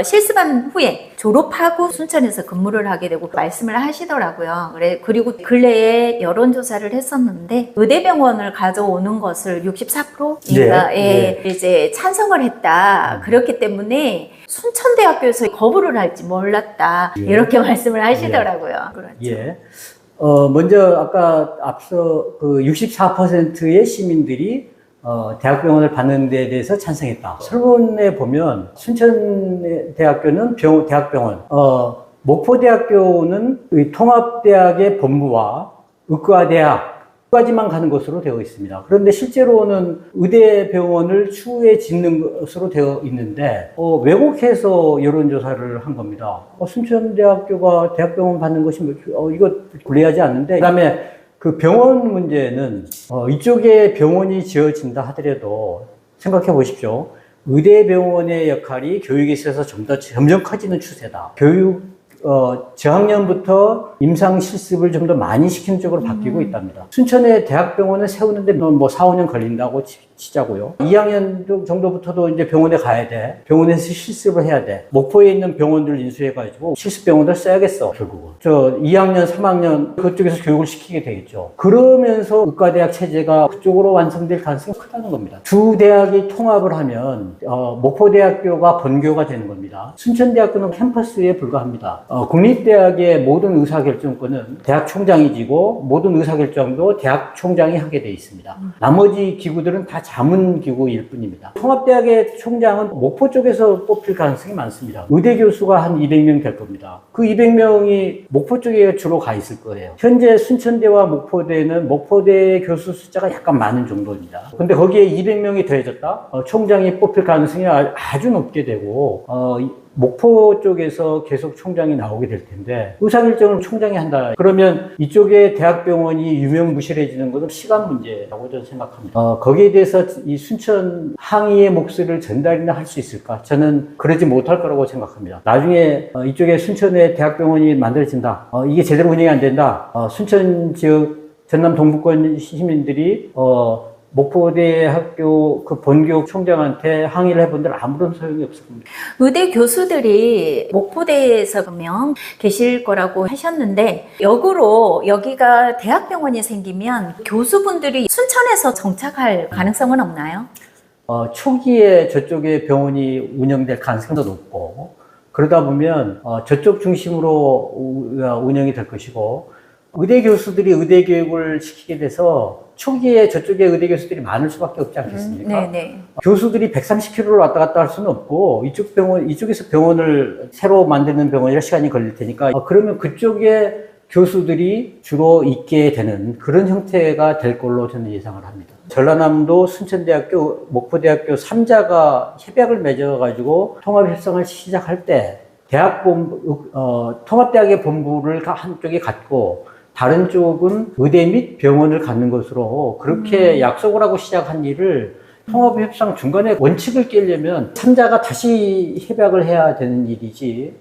실습한 후에 졸업하고 순천에서 근무를 하게 되고 말씀을 하시더라고요. 그리고 근래에 여론조사를 했었는데 의대병원을 가져오는 것을 64%인가 이제 찬성을 했다. 그렇기 때문에 순천대학교에서 거부를 할지 몰랐다. 이렇게 말씀을 하시더라고요. 그렇죠. 먼저 아까 앞서 그 64%의 시민들이 대학병원을 받는 데 대해서 찬성했다. 설문에 보면 순천대학교는 대학병원, 목포대학교는 통합대학의 본부와 의과대학 까지만 가는 것으로 되어 있습니다. 그런데 실제로는 의대병원을 추후에 짓는 것으로 되어 있는데 왜곡해서 여론조사를 한 겁니다. 순천대학교가 대학병원 받는 것이 이거 불리하지 않는데 그다음에 그 병원 문제는 이쪽에 병원이 지어진다 하더라도 생각해 보십시오. 의대병원의 역할이 교육에 있어서 점점 커지는 추세다. 교육 저학년부터 임상 실습을 좀 더 많이 시키는 쪽으로 바뀌고 있답니다. 순천의 대학병원을 세우는데 뭐 4, 5년 걸린다고 치자고요. 2학년 정도부터도 이제 병원에 가야 돼. 병원에서 실습을 해야 돼. 목포에 있는 병원들 인수해가지고 실습병원들 써야겠어, 결국은. 2학년, 3학년 그쪽에서 교육을 시키게 되겠죠. 그러면서 의과대학 체제가 그쪽으로 완성될 가능성이 크다는 겁니다. 두 대학이 통합을 하면 목포대학교가 본교가 되는 겁니다. 순천대학교는 캠퍼스에 불과합니다. 국립대학의 모든 의사결정권은 대학 총장이 지고 모든 의사결정도 대학 총장이 하게 돼 있습니다. 나머지 기구들은 다 자문기구일 뿐입니다. 통합대학의 총장은 목포 쪽에서 뽑힐 가능성이 많습니다. 의대 교수가 한 200명 될 겁니다. 그 200명이 목포 쪽에 주로 가 있을 거예요. 현재 순천대와 목포대는 목포대 교수 숫자가 약간 많은 정도입니다. 근데 거기에 200명이 더해졌다? 총장이 뽑힐 가능성이 아주 높게 되고 목포 쪽에서 계속 총장이 나오게 될 텐데 의사결정을 총장이 한다. 그러면 이쪽에 대학병원이 유명무실해지는 것은 시간 문제라고 저는 생각합니다. 거기에 대해서 이 순천 항의의 목소리를 전달이나 할 수 있을까? 저는 그러지 못할 거라고 생각합니다. 나중에 이쪽에 순천에 대학병원이 만들어진다. 이게 제대로 운영이 안 된다. 순천 지역 전남 동부권 시민들이 목포대학교 그 본교 총장한테 항의를 해본들 아무런 소용이 없을 겁니다. 의대 교수들이 목포대에서 그러면 계실 거라고 하셨는데 역으로 여기가 대학병원이 생기면 교수분들이 순천에서 정착할 가능성은 없나요? 초기에 저쪽에 병원이 운영될 가능성도 높고 그러다 보면 저쪽 중심으로 운영이 될 것이고 의대 교수들이 의대 교육을 시키게 돼서 초기에 저쪽에 의대 교수들이 많을 수밖에 없지 않겠습니까? 네네. 교수들이 130km를 왔다 갔다 할 수는 없고 이쪽에서 병원을 새로 만드는 병원이라 시간이 걸릴 테니까 그러면 그쪽에 교수들이 주로 있게 되는 그런 형태가 될 걸로 저는 예상을 합니다. 전라남도 순천대학교, 목포대학교 3자가 협약을 맺어가지고 통합협상을 시작할 때 통합대학의 본부를 한쪽에 갖고 다른 쪽은 의대 및 병원을 갖는 것으로 그렇게 약속을 하고 시작한 일을 통합협상 중간에 원칙을 깨려면 3자가 다시 협약을 해야 되는 일이지.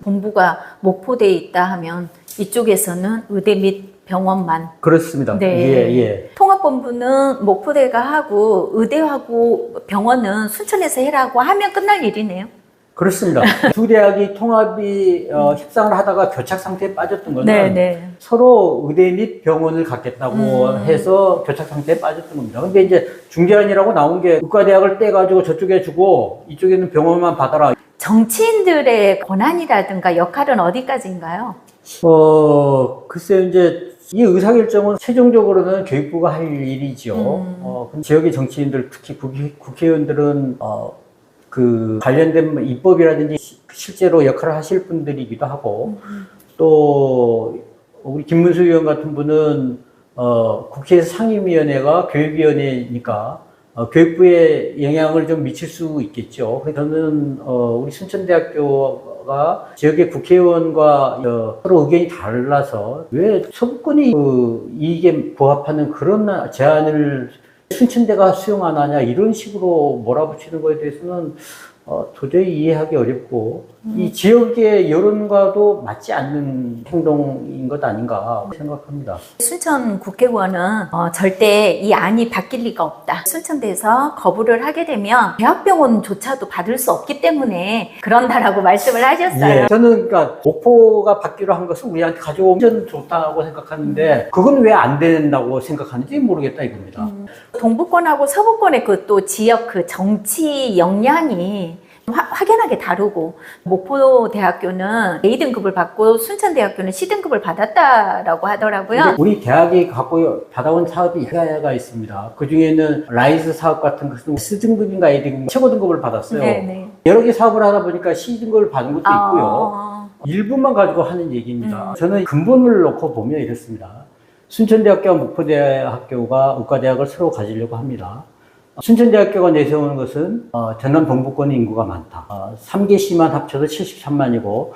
본부가 목포대에 있다 하면 이쪽에서는 의대 및 병원만. 그렇습니다. 네. 예. 통합본부는 목포대가 하고 의대하고 병원은 순천에서 해라고 하면 끝날 일이네요. 그렇습니다. 두 대학이 통합이 협상을 하다가 교착 상태에 빠졌던 거는 네네. 서로 의대 및 병원을 갖겠다고 해서 교착 상태에 빠졌던 겁니다. 근데 이제 중재안이라고 나온 게 의과대학을 떼가지고 저쪽에 주고 이쪽에는 병원만 받아라. 정치인들의 권한이라든가 역할은 어디까지인가요? 글쎄요, 이제 이 의사결정은 최종적으로는 교육부가 할 일이죠. 지역의 정치인들, 특히 국회의원들은 그 관련된 입법이라든지 실제로 역할을 하실 분들이기도 하고 또 우리 김문수 의원 같은 분은 국회에서 상임위원회가 교육위원회니까 교육부에 영향을 좀 미칠 수 있겠죠. 저는 우리 순천대학교가 지역의 국회의원과 서로 의견이 달라서 왜 서구권이 이익에 부합하는 그런 제안을 순천대가 수용 안 하냐 이런 식으로 몰아붙이는 거에 대해서는 도저히 이해하기 어렵고 이 지역의 여론과도 맞지 않는 행동인 것 아닌가 생각합니다. 순천 국회의원은 절대 이 안이 바뀔 리가 없다. 순천대에서 거부를 하게 되면 대학병원조차도 받을 수 없기 때문에 그런다라고 말씀을 하셨어요. 예, 저는 그러니까 목포가 받기로 한 것은 우리한테 가져오면 좋다고 생각하는데 그건 왜 안 된다고 생각하는지 모르겠다 이겁니다. 동부권하고 서부권의 그 또 지역 그 정치 역량이 확연하게 다르고 목포대학교는 A등급을 받고 순천대학교는 C등급을 받았다라고 하더라고요. 우리 대학이 받아온 사업이 여러 있습니다. 그 중에는 라이즈 사업 같은 것은 C등급인가 A등급 최고 등급을 받았어요. 네네. 여러 개 사업을 하다 보니까 C등급을 받은 것도 있고요. 일부만 가지고 하는 얘기입니다. 저는 근본을 놓고 보면 이렇습니다. 순천대학교와 목포대학교가 의과대학을 서로 가지려고 합니다. 순천대학교가 내세우는 것은 전남 동부권 인구가 많다. 3개 시만 합쳐도 73만이고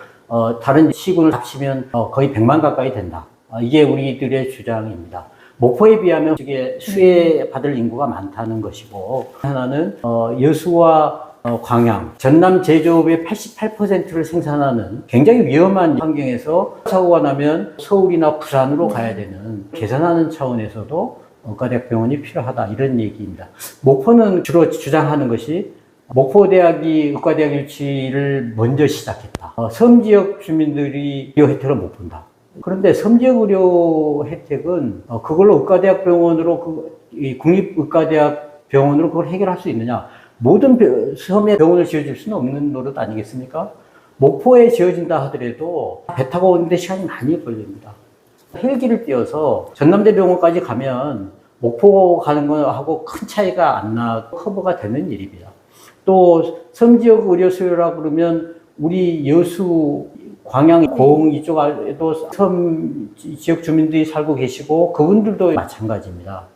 다른 시군을 합치면 거의 100만 가까이 된다. 이게 우리들의 주장입니다. 목포에 비하면 이게 수혜받을 인구가 많다는 것이고 하나는 여수와 광양, 전남 제조업의 88%를 생산하는 굉장히 위험한 환경에서 사고가 나면 서울이나 부산으로 가야 되는 계산하는 차원에서도 의과대학병원이 필요하다 이런 얘기입니다. 목포는 주로 주장하는 것이 목포대학이 의과대학 유치를 먼저 시작했다. 섬지역 주민들이 의료 혜택을 못 본다. 그런데 섬지역 의료 혜택은 그걸로 의과대학병원으로 이 국립의과대학병원으로 그걸 해결할 수 있느냐? 모든 섬에 병원을 지어줄 수는 없는 노릇 아니겠습니까? 목포에 지어진다 하더라도 배 타고 오는데 시간이 많이 걸립니다. 헬기를 띄워서 전남대병원까지 가면 목포 가는 거하고 큰 차이가 안 나고 커버가 되는 일입니다. 또 섬지역 의료 수요라 그러면 우리 여수, 광양, 고흥 이쪽에도 섬 지역 주민들이 살고 계시고 그분들도 마찬가지입니다.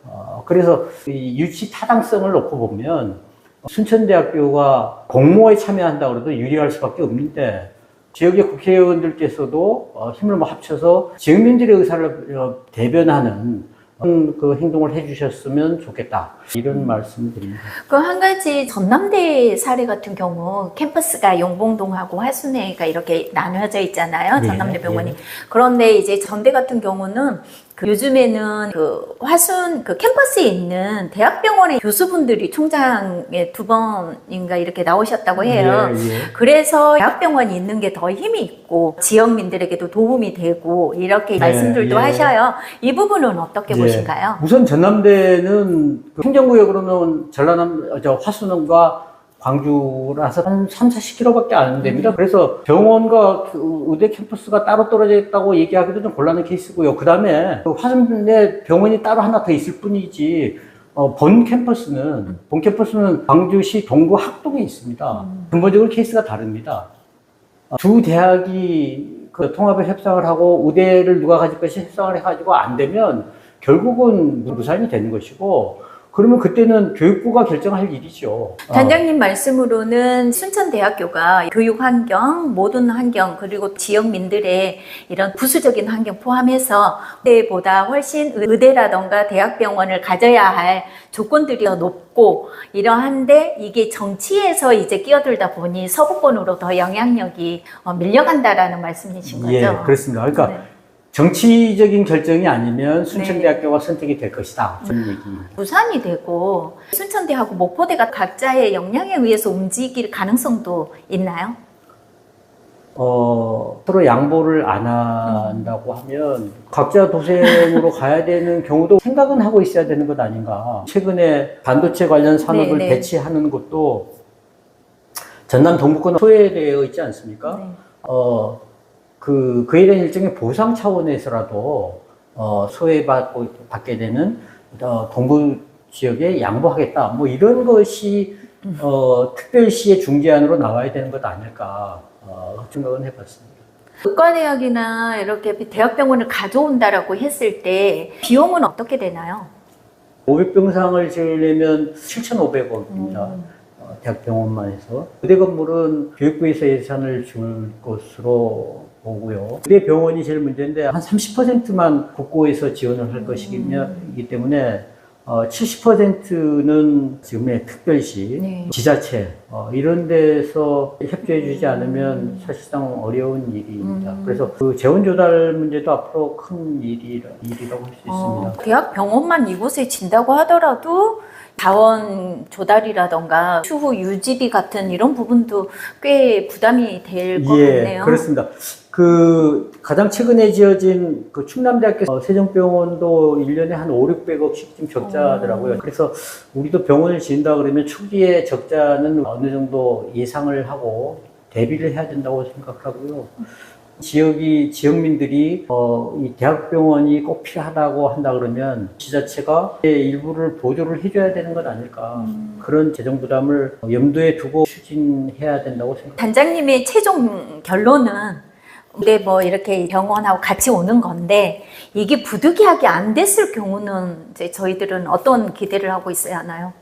그래서 이 유치 타당성을 놓고 보면 순천대학교가 공모에 참여한다고 해도 유리할 수밖에 없는데 지역의 국회의원들께서도 힘을 합쳐서 지역민들의 의사를 대변하는 그 행동을 해주셨으면 좋겠다. 이런 말씀을 드립니다. 그 한 가지 전남대 사례 같은 경우 캠퍼스가 용봉동하고 화순회가 이렇게 나눠져 있잖아요. 전남대 병원이. 그런데 이제 전대 같은 경우는 요즘에는 그 화순 그 캠퍼스에 있는 대학병원의 교수분들이 총장에 2번인가 이렇게 나오셨다고 해요. 그래서 대학병원이 있는 게 더 힘이 있고 지역민들에게도 도움이 되고 이렇게 말씀들도 하셔요. 이 부분은 어떻게 보신가요? 우선 전남대는 그 행정구역으로는 전라남, 화순과 광주라서 한 3, 40km밖에 안 됩니다. 그래서 병원과 그 의대 캠퍼스가 따로 떨어져 있다고 얘기하기도 좀 곤란한 케이스고요. 그 다음에 화순에 병원이 따로 하나 더 있을 뿐이지, 본 캠퍼스는 광주시 동구 학동에 있습니다. 근본적으로 케이스가 다릅니다. 두 대학이 그 통합을 협상을 하고 의대를 누가 가질 것이 협상을 해가지고 안 되면 결국은 무산이 되는 것이고, 그러면 그때는 교육부가 결정할 일이죠. 단장님 말씀으로는 순천대학교가 교육 환경, 모든 환경, 그리고 지역민들의 이런 부수적인 환경 포함해서 그때보다 훨씬 의대라던가 대학병원을 가져야 할 조건들이 더 높고 이러한데 이게 정치에서 이제 끼어들다 보니 서구권으로 더 영향력이 밀려간다라는 말씀이신 거죠? 예, 그렇습니다. 그러니까 정치적인 결정이 아니면 순천대학교가 선택이 될 것이다. 그런 얘기입니다. 부산이 되고 순천대하고 목포대가 각자의 역량에 의해서 움직일 가능성도 있나요? 서로 양보를 안 한다고 하면 각자 도생으로 가야 되는 경우도 생각은 하고 있어야 되는 것 아닌가. 최근에 반도체 관련 산업을 배치하는 것도 전남 동부권 소외되어 있지 않습니까? 그에 대한 일종의 보상 차원에서라도 소외받게 되는 동부 지역에 양보하겠다. 뭐 이런 것이 특별시의 중재안으로 나와야 되는 것 아닐까 생각은 해봤습니다. 의과대학이나 이렇게 대학병원을 가져온다라고 했을 때 비용은 어떻게 되나요? 500병상을 지으려면 7,500억입니다. 대학병원만 해서. 의대 건물은 교육부에서 예산을 줄 것으로 보고요. 의대 병원이 제일 문제인데 한 30%만 국고에서 지원을 할 것이기 때문에 70%는 지금의 특별시, 지자체 이런 데서 협조해 주지 않으면 사실상 어려운 일입니다. 그래서 그 재원 조달 문제도 앞으로 큰 일이라고 할 수 있습니다. 대학 병원만 이곳에 진다고 하더라도 자원 조달이라던가 추후 유지비 같은 이런 부분도 꽤 부담이 될 것 같네요. 그렇습니다. 가장 최근에 지어진 충남대학교 세종병원도 1년에 한 5, 600억씩 좀 적자더라고요. 그래서 우리도 병원을 지은다 그러면 초기에 적자는 어느 정도 예상을 하고 대비를 해야 된다고 생각하고요. 지역민들이 이 대학병원이 꼭 필요하다고 한다 그러면 지자체가 일부를 보조를 해줘야 되는 것 아닐까. 그런 재정 부담을 염두에 두고 추진해야 된다고 생각합니다. 단장님의 최종 결론은 근데 뭐 이렇게 병원하고 같이 오는 건데 이게 부득이하게 안 됐을 경우는 이제 저희들은 어떤 기대를 하고 있어야 하나요?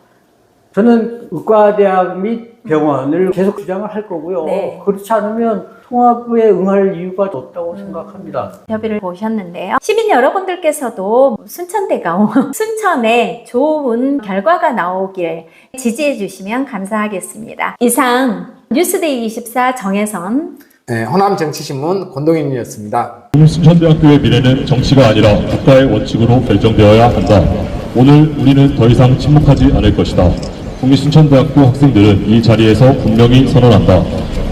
저는 의과대학 및 병원을 계속 주장을 할 거고요. 그렇지 않으면 통합에 응할 이유가 없다고 생각합니다. 협의를 보셨는데요. 시민 여러분들께서도 순천대가 순천에 좋은 결과가 나오길 지지해 주시면 감사하겠습니다. 이상 뉴스데이 24 정혜선 네, 호남 정치신문 권동인이었습니다. 국립순천대학교의 미래는 정치가 아니라 국가의 원칙으로 결정되어야 한다. 오늘 우리는 더 이상 침묵하지 않을 것이다. 국립순천대학교 학생들은 이 자리에서 분명히 선언한다.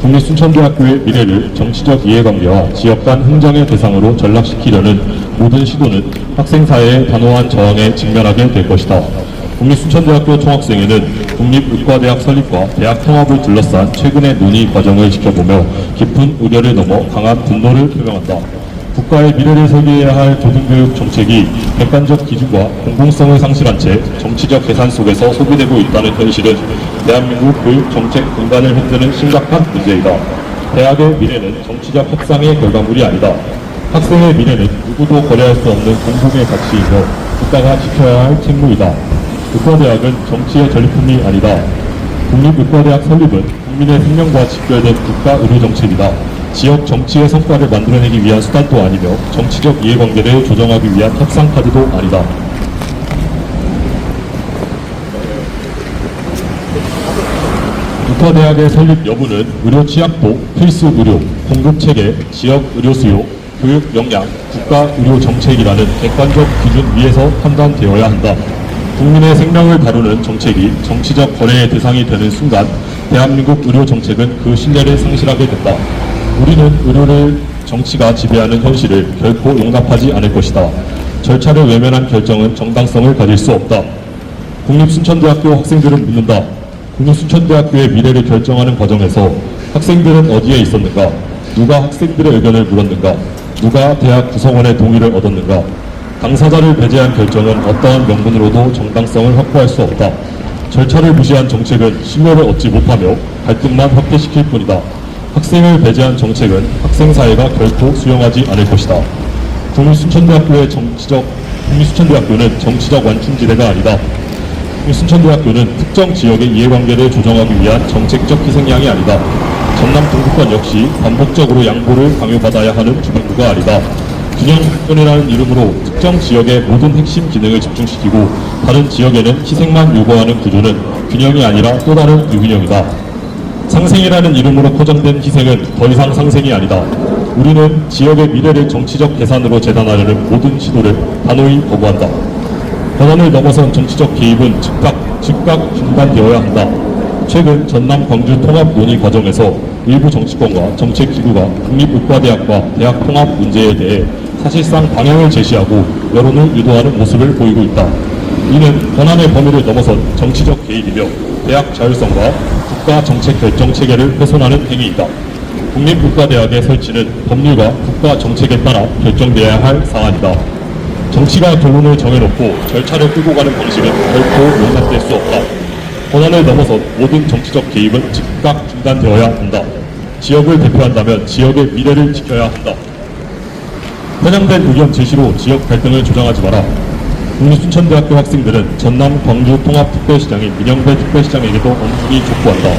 국립순천대학교의 미래를 정치적 이해관계와 지역 간 흥정의 대상으로 전락시키려는 모든 시도는 학생사회의 단호한 저항에 직면하게 될 것이다. 국립순천대학교 총학생회는 국립의과대학 설립과 대학 통합을 둘러싼 최근의 논의 과정을 지켜보며 깊은 우려를 넘어 강한 분노를 표명한다. 국가의 미래를 설계해야 할 고등교육 정책이 객관적 기준과 공공성을 상실한 채 정치적 계산 속에서 소비되고 있다는 현실은 대한민국 교육 정책 근간을 흔드는 심각한 문제이다. 대학의 미래는 정치적 협상의 결과물이 아니다. 학생의 미래는 누구도 거래할 수 없는 공공의 가치이며 국가가 지켜야 할 책무이다. 의과대학은 정치의 전리품이 아니다. 국립의과대학 설립은 국민의 생명과 직결된 국가 의료정책이다. 지역 정치의 성과를 만들어내기 위한 수단도 아니며 정치적 이해관계를 조정하기 위한 협상카드도 아니다. 의과대학의 설립 여부는 의료 취약도, 필수 의료, 공급체계, 지역 의료 수요, 교육 역량, 국가 의료 정책이라는 객관적 기준 위에서 판단되어야 한다. 국민의 생명을 다루는 정책이 정치적 거래의 대상이 되는 순간 대한민국 의료 정책은 그 신뢰를 상실하게 된다. 우리는 의료를 정치가 지배하는 현실을 결코 용납하지 않을 것이다. 절차를 외면한 결정은 정당성을 가질 수 없다. 국립순천대학교 학생들은 묻는다. 국립순천대학교의 미래를 결정하는 과정에서 학생들은 어디에 있었는가? 누가 학생들의 의견을 물었는가? 누가 대학 구성원의 동의를 얻었는가? 당사자를 배제한 결정은 어떠한 명분으로도 정당성을 확보할 수 없다. 절차를 무시한 정책은 신뢰를 얻지 못하며 갈등만 확대시킬 뿐이다. 학생을 배제한 정책은 학생사회가 결코 수용하지 않을 것이다. 국립순천대학교는 정치적 완충지대가 아니다. 국립순천대학교는 특정 지역의 이해관계를 조정하기 위한 정책적 희생양이 아니다. 전남 동북권 역시 반복적으로 양보를 강요받아야 하는 주변구가 아니다. 균형 발전이라는 이름으로 특정 지역의 모든 핵심 기능을 집중시키고 다른 지역에는 희생만 요구하는 구조는 균형이 아니라 또 다른 불균형이다. 상생이라는 이름으로 포장된 희생은 더 이상 상생이 아니다. 우리는 지역의 미래를 정치적 계산으로 재단하려는 모든 시도를 단호히 거부한다. 권한을 넘어선 정치적 개입은 즉각 중단되어야 한다. 최근 전남 광주 통합 논의 과정에서 일부 정치권과 정책기구가 국립의과대학과 대학 통합 문제에 대해 사실상 방향을 제시하고 여론을 유도하는 모습을 보이고 있다. 이는 권한의 범위를 넘어선 정치적 개입이며 대학 자율성과 국가 정책 결정 체계를 훼손하는 행위이다. 국립의과대학의 설치는 법률과 국가 정책에 따라 결정되어야 할 사안이다. 정치가 결론을 정해놓고 절차를 끌고 가는 방식은 결코 용납될 수 없다. 권한을 넘어선 모든 정치적 개입은 즉각 중단되어야 한다. 지역을 대표한다면 지역의 미래를 지켜야 한다. 편향된 의견 제시로 지역 갈등을 조장하지 마라. 국립순천대학교 학생들은 전남 광주 통합특별시장인 민영배 특별시장에게도 엄중히 촉구한다.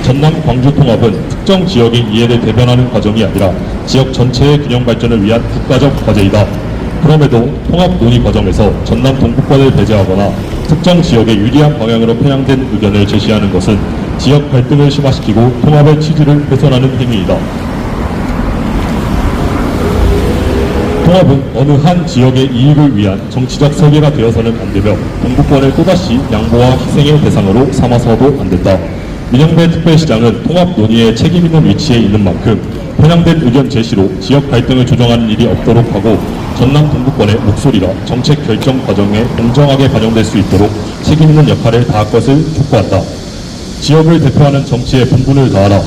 전남 광주 통합은 특정 지역의 이해를 대변하는 과정이 아니라 지역 전체의 균형 발전을 위한 국가적 과제이다. 그럼에도 통합 논의 과정에서 전남 동북권을 배제하거나 특정 지역의 유리한 방향으로 편향된 의견을 제시하는 것은 지역 갈등을 심화시키고 통합의 취지를 훼손하는 행위이다. 통합은 어느 한 지역의 이익을 위한 정치적 설계가 되어서는 안되며 동북권을 또다시 양보와 희생의 대상으로 삼아서도 안된다. 민영배 특별시장은 통합 논의에 책임있는 위치에 있는 만큼 편향된 의견 제시로 지역 갈등을 조정하는 일이 없도록 하고 전남 동북권의 목소리가 정책 결정 과정에 공정하게 반영될 수 있도록 책임있는 역할을 다할 것을 촉구한다. 지역을 대표하는 정치에 분분을 다하라.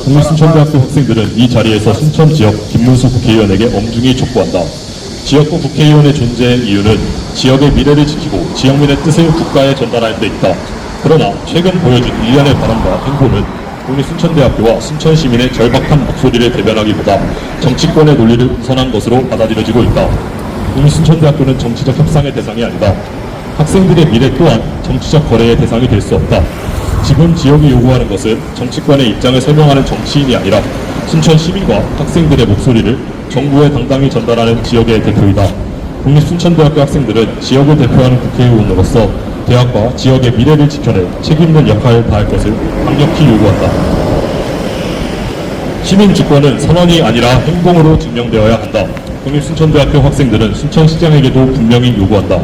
국립순천대학교 학생들은 이 자리에서 순천지역 김문수 국회의원에게 엄중히 촉구한다. 지역구 국회의원의 존재의 이유는 지역의 미래를 지키고 지역민의 뜻을 국가에 전달할 때 있다. 그러나 최근 보여준 일련의 발언과 행보는 국립순천대학교와 순천시민의 절박한 목소리를 대변하기보다 정치권의 논리를 우선한 것으로 받아들여지고 있다. 국립순천대학교는 정치적 협상의 대상이 아니다. 학생들의 미래 또한 정치적 거래의 대상이 될 수 없다. 지금 지역이 요구하는 것은 정치권의 입장을 설명하는 정치인이 아니라 순천 시민과 학생들의 목소리를 정부에 당당히 전달하는 지역의 대표이다. 국립순천대학교 학생들은 지역을 대표하는 국회의원으로서 대학과 지역의 미래를 지켜낼 책임있는 역할을 다할 것을 강력히 요구한다. 시민 주권은 선언이 아니라 행동으로 증명되어야 한다. 국립순천대학교 학생들은 순천시장에게도 분명히 요구한다.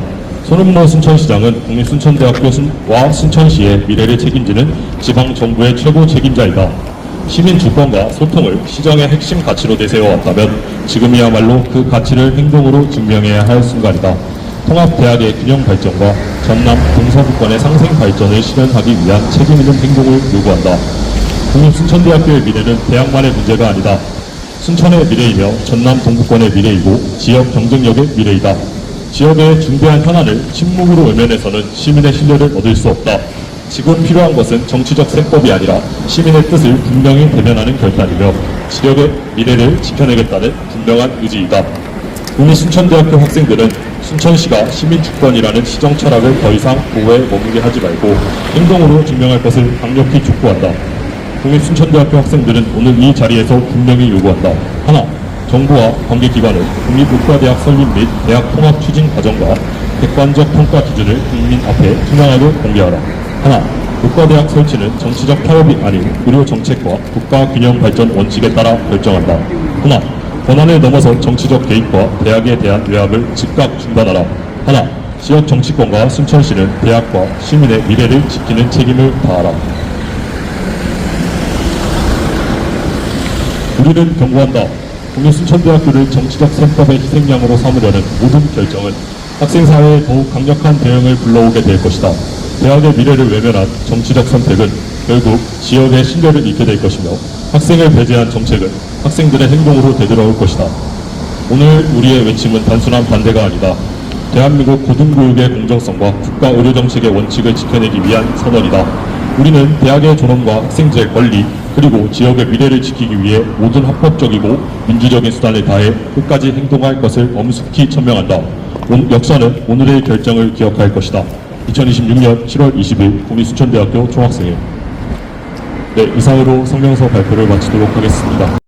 손흥모 순천시장은 국립순천대학교와 순천시의 미래를 책임지는 지방정부의 최고 책임자이다. 시민 주권과 소통을 시정의 핵심 가치로 내세워왔다면 지금이야말로 그 가치를 행동으로 증명해야 할 순간이다. 통합대학의 균형 발전과 전남 동서부권의 상생 발전을 실현하기 위한 책임있는 행동을 요구한다. 국립순천대학교의 미래는 대학만의 문제가 아니다. 순천의 미래이며 전남 동부권의 미래이고 지역 경쟁력의 미래이다. 지역의 중대한 현안을 침묵으로 외면해서는 시민의 신뢰를 얻을 수 없다. 지금 필요한 것은 정치적 셈법이 아니라 시민의 뜻을 분명히 대면하는 결단이며 지역의 미래를 지켜내겠다는 분명한 의지이다. 국립순천대학교 학생들은 순천시가 시민주권이라는 시정 철학을 더 이상 고에 머물게 하지 말고 행동으로 증명할 것을 강력히 촉구한다. 국립순천대학교 학생들은 오늘 이 자리에서 분명히 요구한다. 하나, 정부와 관계기관은 국립의과대학 설립 및 대학 통합 추진 과정과 객관적 평가 기준을 국민 앞에 투명하게 공개하라. 하나, 의과대학 설치는 정치적 타협이 아닌 의료 정책과 국가 균형 발전 원칙에 따라 결정한다. 하나, 권한을 넘어선 정치적 개입과 대학에 대한 외압을 즉각 중단하라. 하나, 지역 정치권과 순천시는 대학과 시민의 미래를 지키는 책임을 다하라. 우리는 경고한다. 국립순천대학교를 정치적 셈법의 희생양으로 삼으려는 모든 결정은 학생사회에 더욱 강력한 대응을 불러오게 될 것이다. 대학의 미래를 외면한 정치적 선택은 결국 지역의 신뢰를 잃게 될 것이며 학생을 배제한 정책은 학생들의 행동으로 되돌아올 것이다. 오늘 우리의 외침은 단순한 반대가 아니다. 대한민국 고등교육의 공정성과 국가 의료정책의 원칙을 지켜내기 위한 선언이다. 우리는 대학의 존엄과 학생들의 권리 그리고 지역의 미래를 지키기 위해 모든 합법적이고 민주적인 수단을 다해 끝까지 행동할 것을 엄숙히 천명한다. 역사는 오늘의 결정을 기억할 것이다. 2026년 7월 20일 국립순천대학교 총학생회. 네, 이상으로 성명서 발표를 마치도록 하겠습니다.